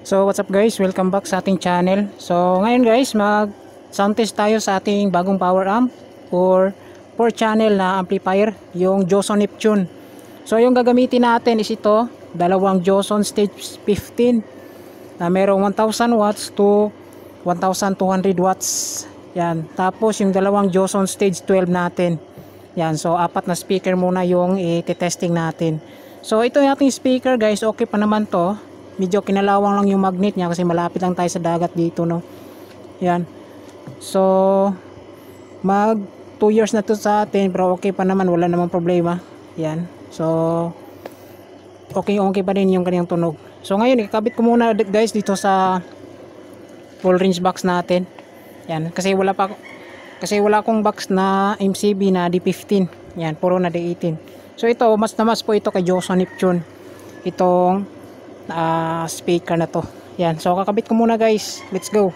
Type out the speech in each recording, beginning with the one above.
So what's up guys, welcome back sa ating channel. So ngayon guys, mag sound test tayo sa ating bagong power amp or 4 channel na amplifier, yung Joson Neptune. So yung gagamitin natin is ito, dalawang Joson stage 15 na merong 1000 watts to 1200 watts. Yan, tapos yung dalawang Joson stage 12 natin. Yan, so apat na speaker muna yung i-testing natin. So ito yung ating speaker guys, okay pa naman to. Medyo kinalawang lang yung magnet niya kasi malapit lang tayo sa dagat dito, no. Yan. So mag 2 years na to sa atin, pero okay pa naman, wala namang problema. Yan. So okay pa din yung kanyang tunog. So ngayon ikabit ko muna guys dito sa full range box natin. Yan, kasi wala akong box na MCB na D15. Yan, puro na D18. So ito, mas na mas po ito kay Joson Neptune. Itong speaker na to. Yan, so kakabit ko muna guys. Let's go.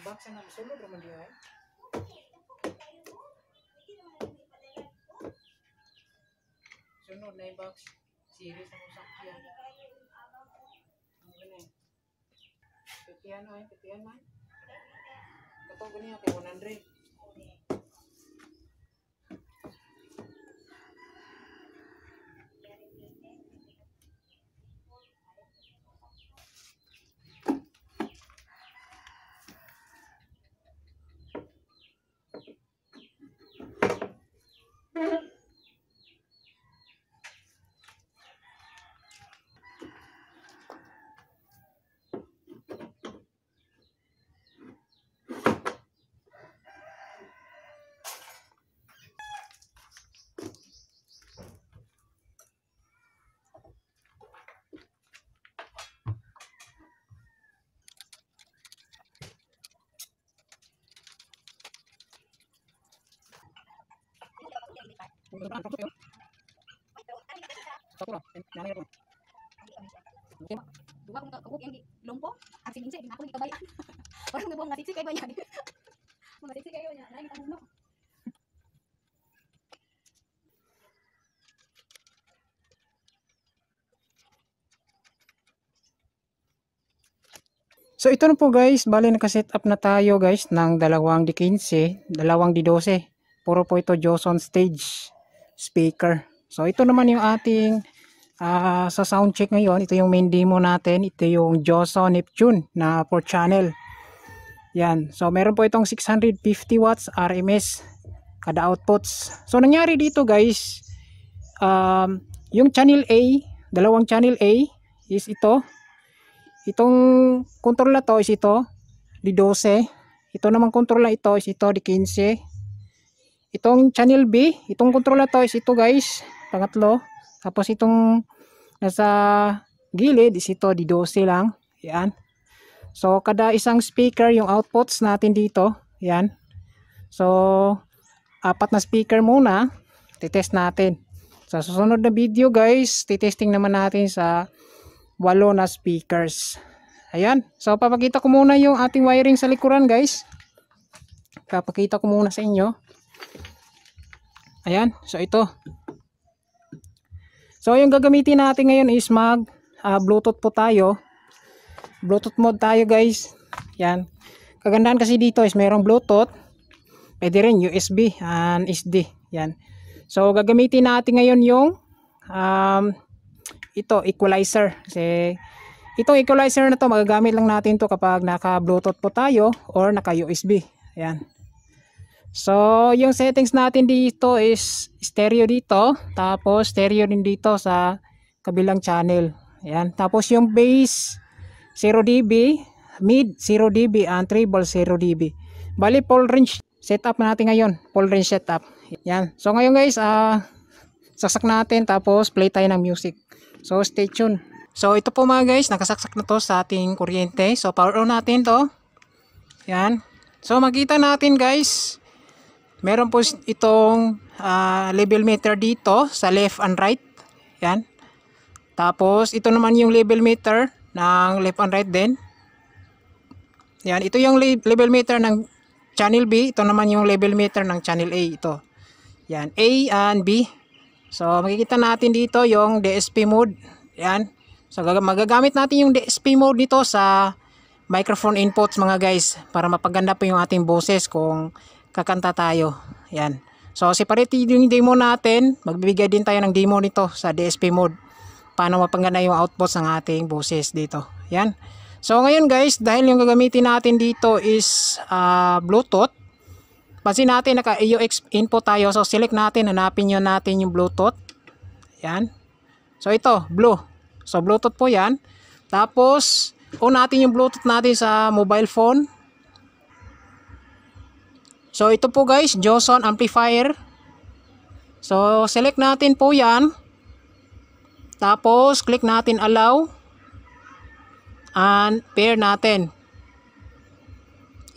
Baksa na sulod naman diyan. Sunod na yung box series ng sakyan. Ano Titian man. Ito ganyan kay 100. Duga kung kaguk yang di lompo, ang sininsa din ako gikabay. Parang nabuang nasiksi kay banyan. Mga siksi kayo nya, naay kita no. So ito na po guys, bali naka-set up na tayo guys ng dalawang D15, dalawang D12. Puro po ito Joson stage speaker. So ito naman yung ating sa sound check ngayon. Ito yung main demo natin. Ito yung Joson Neptune na 4 channel. Yan. So meron po itong 650 watts RMS kada outputs. So nangyari dito guys, yung channel A, dalawang channel A is ito. Itong control na to is ito D12. Ito naman control na ito is ito D15. Itong channel B, itong control na to is ito guys, pangatlo. Tapos itong nasa gilid is ito D12 lang. Yan. So kada isang speaker yung outputs natin dito. Yan. So apat na speaker muna, titest natin. Sa susunod na video guys, titesting naman natin sa 8 na speakers. Ayan. So papakita ko muna yung ating wiring sa likuran guys. Papakita ko muna sa inyo. Ayan. So ito. So yung gagamitin natin ngayon is mag Bluetooth po tayo. Bluetooth mode tayo guys. Yan. Kagandahan kasi dito is mayroong Bluetooth. Pwede rin USB and SD. Yan. So gagamitin natin ngayon yung ito equalizer. Kasi itong equalizer na to magagamit lang natin to kapag naka Bluetooth po tayo or naka USB. Ayan. So yung settings natin dito is stereo dito, tapos stereo din dito sa kabilang channel. Ayan. Tapos yung bass 0 dB, mid 0 dB, and treble 0 dB. Bali full range setup na natin ngayon. Full range setup. Yan. So ngayon guys, saksak natin tapos play tayo ng music. So stay tuned. So ito po mga guys, nakasaksak na to sa ating kuryente. So power on natin to. Yan. So makita natin guys, meron po itong level meter dito sa left and right. Yan. Tapos ito naman yung level meter ng left and right din. Yan, ito yung level meter ng channel B, ito naman yung level meter ng channel A, ito. Yan, A and B. So makikita natin dito yung DSP mode. Yan. So magagamit natin yung DSP mode dito sa microphone inputs mga guys, para mapaganda po yung ating boses kung kakanta tayo. Yan. So separate yung demo natin, magbibigay din tayo ng demo nito sa DSP mode. Paano mapaganda yung outputs ng ating boses dito. Yan. So ngayon guys, dahil yung gagamitin natin dito is Bluetooth. Pansin natin naka AUX input tayo. So select natin, hanapin nyo natin yung Bluetooth. Yan. So ito, blue. So Bluetooth po yan. Tapos on natin yung Bluetooth natin sa mobile phone. So ito po guys, Joson amplifier. So select natin po yan. Tapos click natin allow. And pair natin.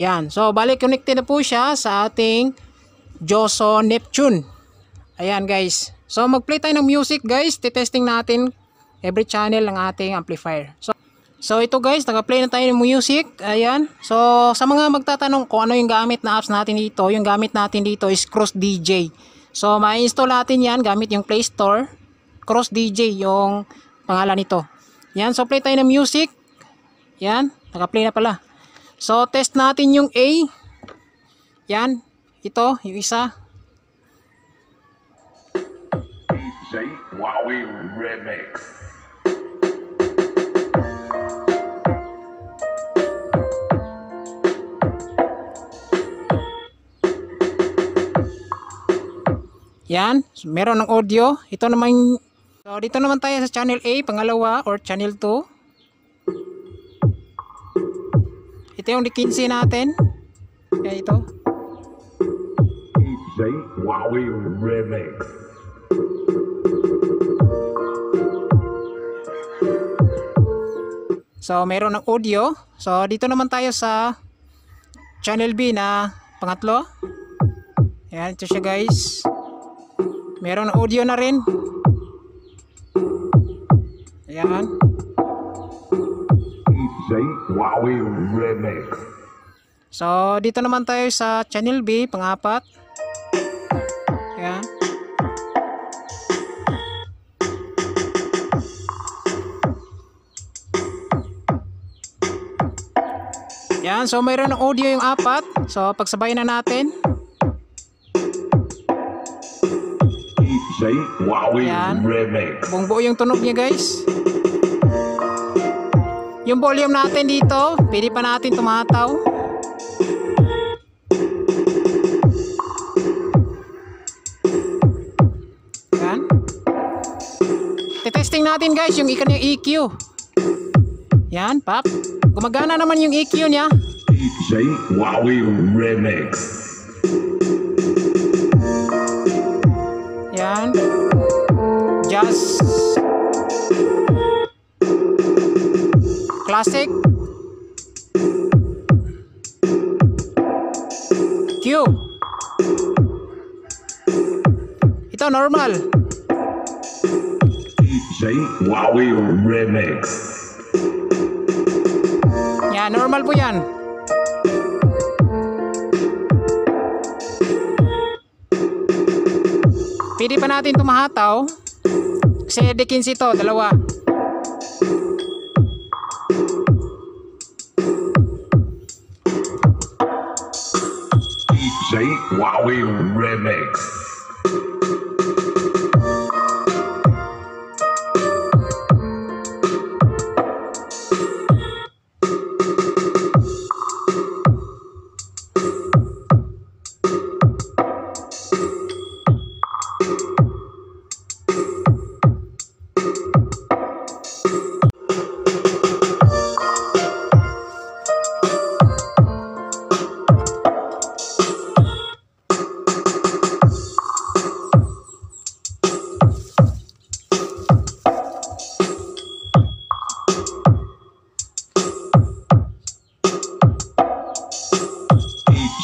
Yan. So balik connected na po siya sa ating Joson Neptune. Ayan guys. So mag-play tayo ng music guys. Testing natin every channel ng ating amplifier. So ito guys, naka-play na tayo ng music. Ayan. So sa mga magtatanong kung ano yung gamit na apps natin dito, yung gamit natin dito is Cross DJ. So ma-install natin yan gamit yung Play Store. Cross DJ yung pangalan nito. Yan. So play tayo ng music. Yan, naka-play na pala. So test natin yung A. Yan, ito yung isa. DJ Wowie Remix. Yan, meron ng audio. Ito naman, so dito naman tayo sa channel A, pangalawa or channel 2. Ito yung D15 natin. Kaya ito. DJ Wowie Remix. So meron ng audio. So dito naman tayo sa channel B na pangatlo. Ayan, ito siya guys. Meron ng audio na rin. Ayan. DJ Wowie Remix. So dito naman tayo sa channel B, pang-apat. Ayan. Yan, so mayroon ng audio yung apat. So pagsabayin na natin. DJ Wowie Yan. Remix. Buong buo yung tunog niya guys. Yung volume natin dito, pwede pa natin tumataw. Yan. Testing natin guys yung kanyang EQ. Yan, pap. Gumagana naman yung EQ niya. DJ Wowie Remix. Yan. Jazz. Classic. Q. Ito normal. DJ Wowie Remix. Yan, normal po yan. Pwede pa natin tumahataw. Kasi D15 ito, dalawa. DJ Wowie Remix.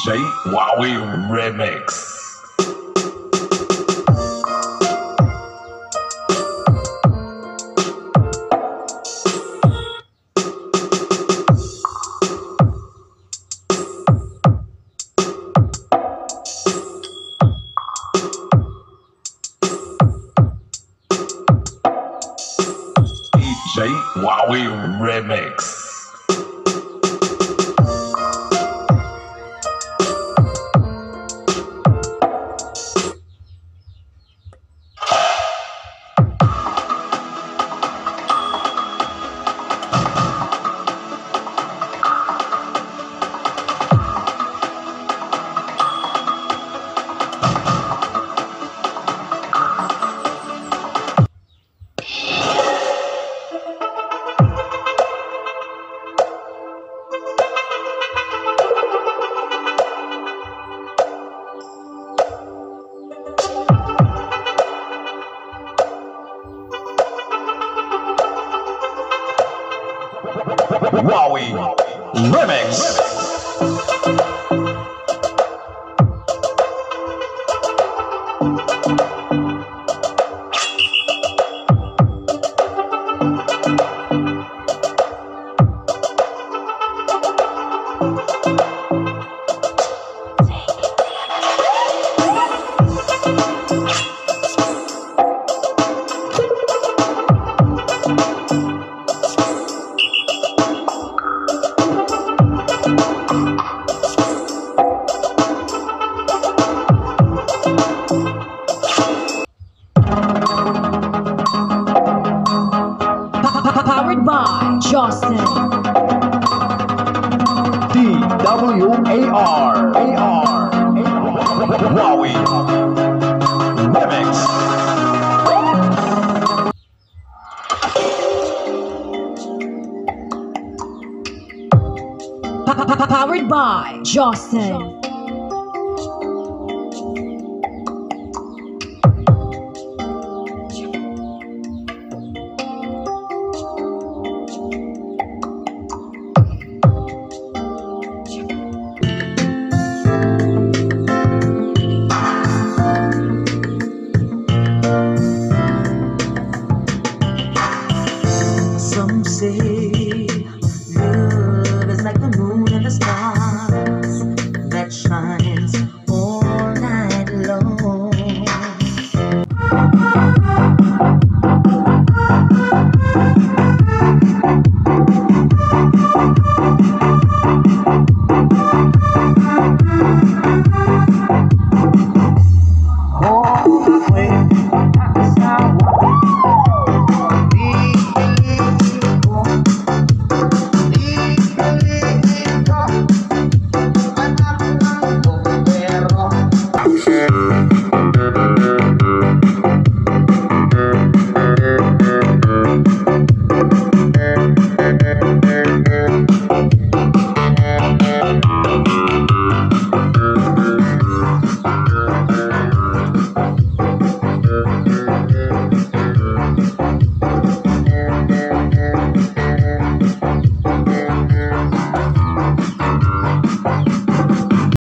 DJ Wowie Remix. DJ Wowie Remix. Wowie Remix. Powered by Justin. DWAR. Wowie Remix. Powered by Justin. Some say